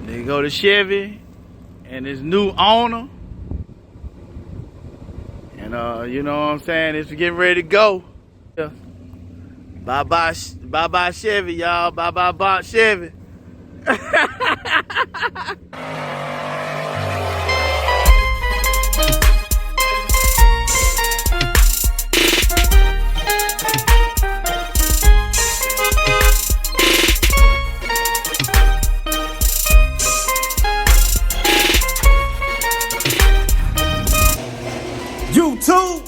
They go to Chevy and his new owner. And you know what I'm saying? It's getting ready to go. Yeah. Bye-bye Chevy, y'all. Bye-bye Box Chevy. YouTube.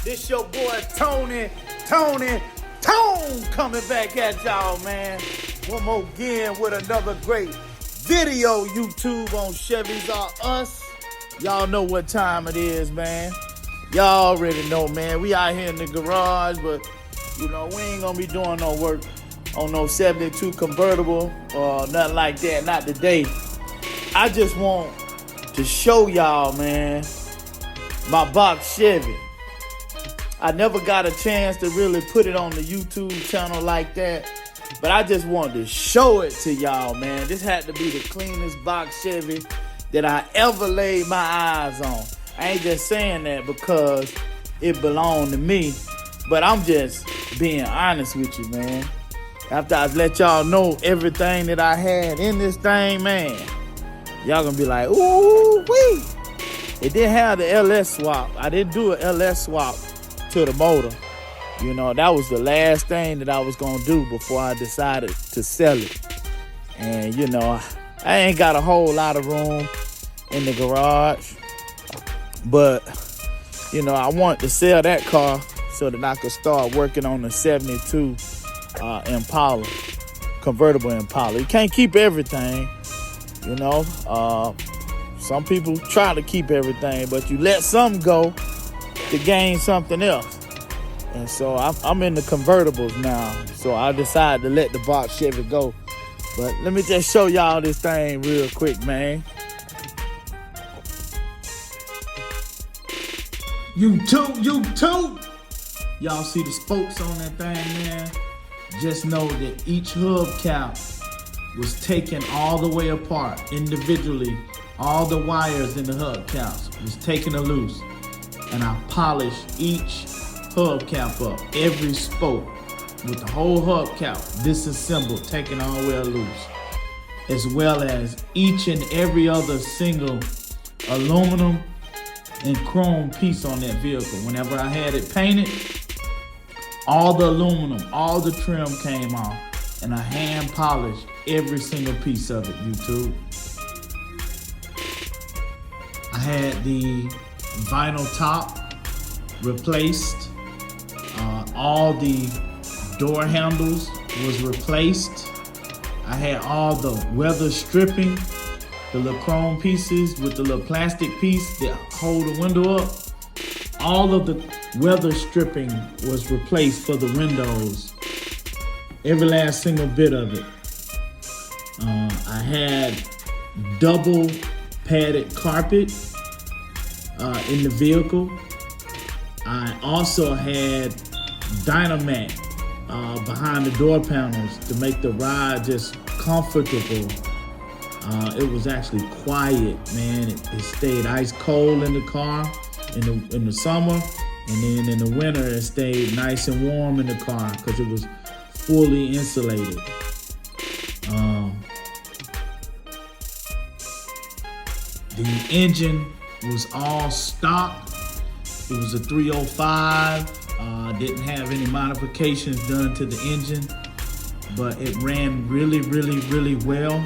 This your boy Tone coming back at y'all, man. One more again with another great video, YouTube, on Chevys R Us. Y'all know what time it is, man. Y'all already know, man. We out here in the garage, but you know, we ain't gonna be doing no work on no 72 convertible or nothing like that, not today. I just want to show y'all, man, my Box Chevy. I never got a chance to really put it on the YouTube channel like that, but I just wanted to show it to y'all, man. This had to be the cleanest Box Chevy that I ever laid my eyes on. I ain't just saying that because it belonged to me, but I'm just being honest with you, man. After I've let y'all know everything that I had in this thing, man, y'all gonna be like, ooh wee. It didn't have the LS swap. I didn't do an LS swap to the motor. You know, that was the last thing that I was gonna do before I decided to sell it. And you know, I ain't got a whole lot of room in the garage, but you know, I want to sell that car so that I could start working on the 72 Impala, convertible Impala. You can't keep everything, you know. Some people try to keep everything, but you let some go to gain something else. And so I'm in the convertibles now. So I decided to let the Box Chevy go. But let me just show y'all this thing real quick, man. YouTube. Y'all see the spokes on that thing, man? Just know that each hubcap was taken all the way apart individually. All the wires in the hubcaps was taken loose, and I polished each hubcap up, every spoke with the whole hubcap disassembled, taken all the way loose, as well as each and every other single aluminum and chrome piece on that vehicle. Whenever I had it painted, all the aluminum, all the trim came off, and I hand polished every single piece of it, YouTube. I had the vinyl top replaced. All the door handles was replaced. I had all the weather stripping, the little chrome pieces with the little plastic piece that hold the window up. All of the weather stripping was replaced for the windows. Every last single bit of it. I had double padded carpet in the vehicle. I also had Dynamat behind the door panels to make the ride just comfortable. It was actually quiet, man. It stayed ice cold in the car in the summer, and then in the winter it stayed nice and warm in the car because it was fully insulated. The engine was all stock. It was a 305. Didn't have any modifications done to the engine, but it ran really well.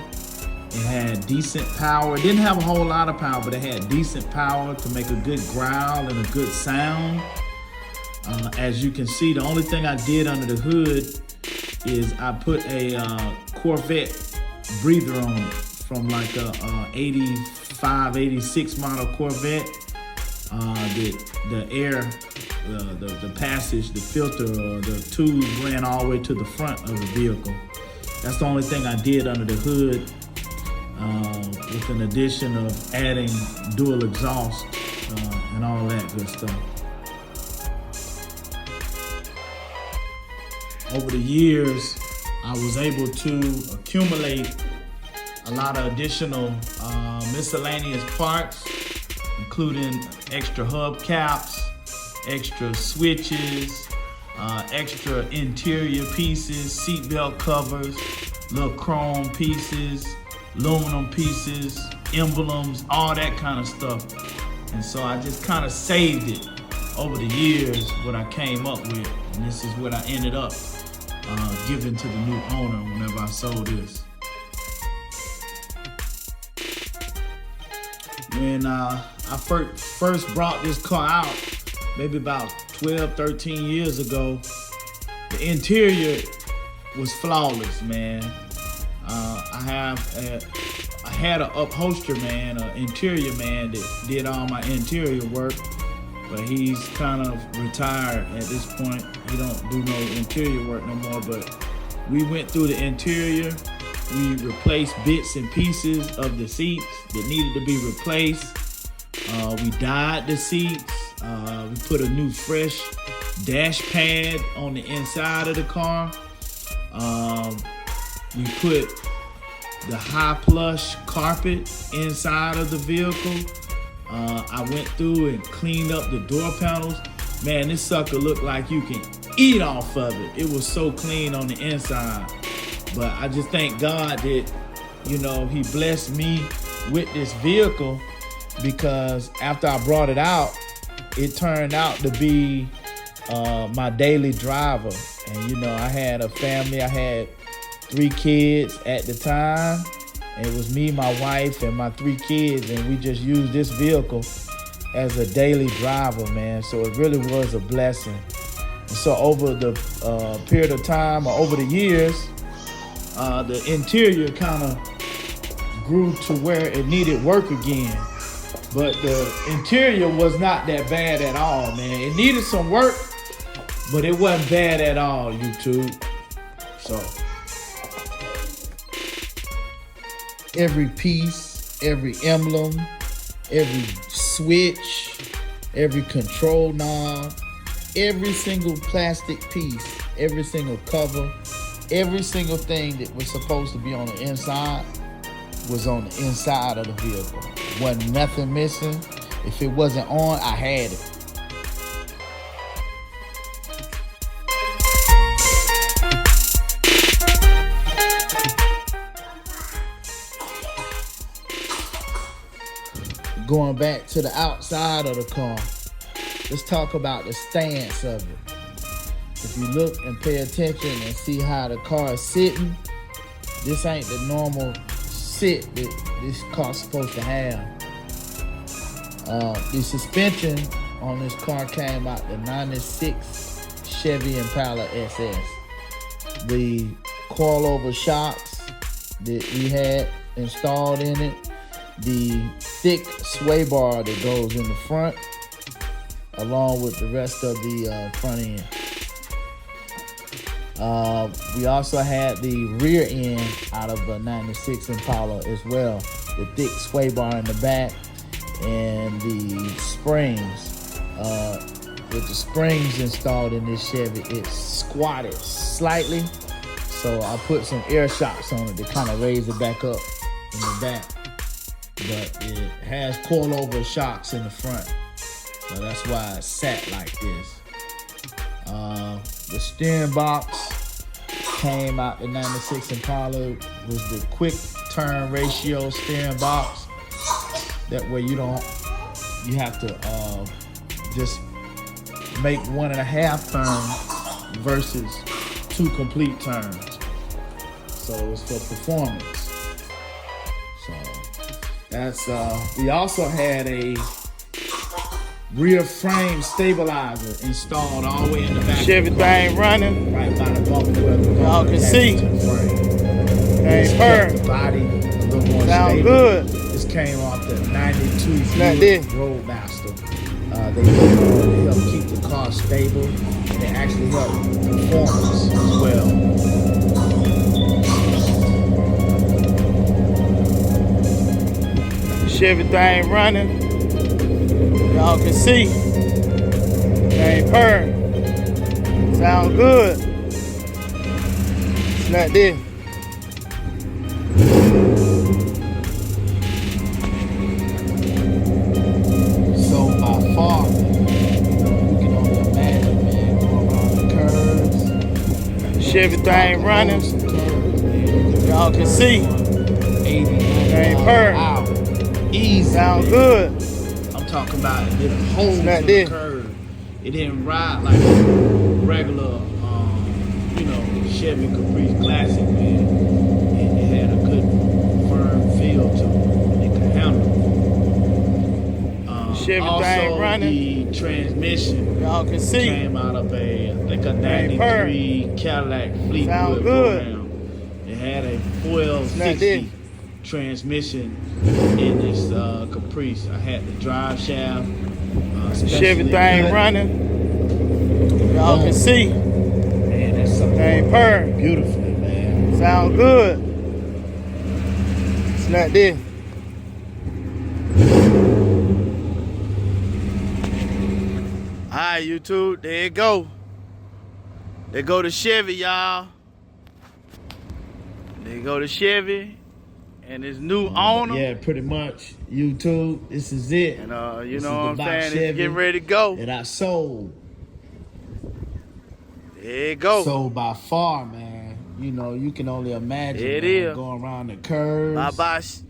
It had decent power. It didn't have a whole lot of power, but it had decent power to make a good growl and a good sound. As you can see, the only thing I did under the hood is I put a Corvette breather on it from like a 85, 86 model Corvette. The air, the passage, the filter, or the tube ran all the way to the front of the vehicle. That's the only thing I did under the hood, with an addition of adding dual exhaust and all that good stuff. Over the years, I was able to accumulate a lot of additional miscellaneous parts, including extra hubcaps, extra switches, extra interior pieces, seatbelt covers, little chrome pieces, aluminum pieces, emblems, all that kind of stuff. And so I just kind of saved it over the years, what I came up with, and this is what I ended up giving to the new owner whenever I sold this. When I first brought this car out, maybe about 12, 13 years ago, the interior was flawless, man. I had an upholster man, an interior man that did all my interior work, but he's kind of retired at this point. He don't do no interior work no more, but we went through the interior. We replaced bits and pieces of the seats that needed to be replaced. We dyed the seats. We put a new fresh dash pad on the inside of the car. We put the high plush carpet inside of the vehicle. I went through and cleaned up the door panels. Man, this sucker looked like you can eat off of it. It was so clean on the inside. But I just thank God that, you know, he blessed me with this vehicle, because after I brought it out, it turned out to be my daily driver. And, you know, I had a family. I had 3 kids at the time. And it was me, my wife, and my 3 kids. And we just used this vehicle as a daily driver, man. So it really was a blessing. And so over the period of time, or over the years, the interior kind of grew to where it needed work again. But the interior was not that bad at all, man. It needed some work, but it wasn't bad at all, YouTube. So every piece, every emblem, every switch, every control knob, every single plastic piece, every single cover, every single thing that was supposed to be on the inside was on the inside of the vehicle. Wasn't nothing missing. If it wasn't on, I had it. Going back to the outside of the car, let's talk about the stance of it. If you look and pay attention and see how the car is sitting, this ain't the normal sit that this car's supposed to have. The suspension on this car came out the 96 Chevy Impala SS. The coilover shocks that we had installed in it, the thick sway bar that goes in the front, along with the rest of the front end. We also had the rear end out of a 96 Impala as well. The thick sway bar in the back and the springs. With the springs installed in this Chevy, it's squatted slightly. So I put some air shocks on it to kind of raise it back up in the back. But it has coilover shocks in the front. So that's why it sat like this. The steering box came out the 96 Impala, was the quick turn ratio steering box. That way you have to just make 1.5 turns versus 2 complete turns. So it's for performance. So that's we also had a rear frame stabilizer installed all the way in the back. Chevy thing running. Right by the bumper where the Y'all can see. Ain't purring. Body a little more Sound stable. good. This came off the 92 Like Buick this. Roadmaster. They help keep the car stable, and they actually help performance as well. Chevy thing running. Y'all can see. Ain't purring. Sound good. It's like this. So by far, man, you can only imagine, man, going around the curves. Chevy thing running. Some curves, man. Y'all can see. 80, 90 Ain't miles purr. an hour. Easy. Sound man. good. I'm talking about it did a hole to like the this. curve. It didn't ride like regular, Chevy Caprice Classic, man. It had a good firm feel to it. It could handle it. Chevy Also, thing running. the transmission Y'all can see. came out of a 93 Cadillac Sound Fleetwood good. Brougham. It had a 1260 like this. transmission in this Caprice. I had the drive shaft. Chevy thing running. Y'all can see. Man, that's something Thing purr. beautifully, man. Sound good. It's like this. Alright, YouTube, there you go. There go the Chevy, y'all. There you go the Chevy and his new owner. Yeah, pretty much. YouTube, this is it. And you This know is what the I'm Box saying? It's Chevy getting ready to go. that I sold. There you go. So by far, man, you can only imagine It man, is. going around the curves.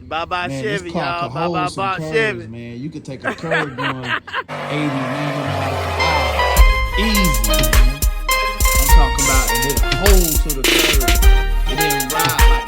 Bye-bye Man, Chevy, this car y'all. could hold Bye-bye some Box curves, Chevy. man. You could take a curve doing 80, 90 miles an hour. Easy, man. I'm talking about it did a hole to the curve. It didn't ride like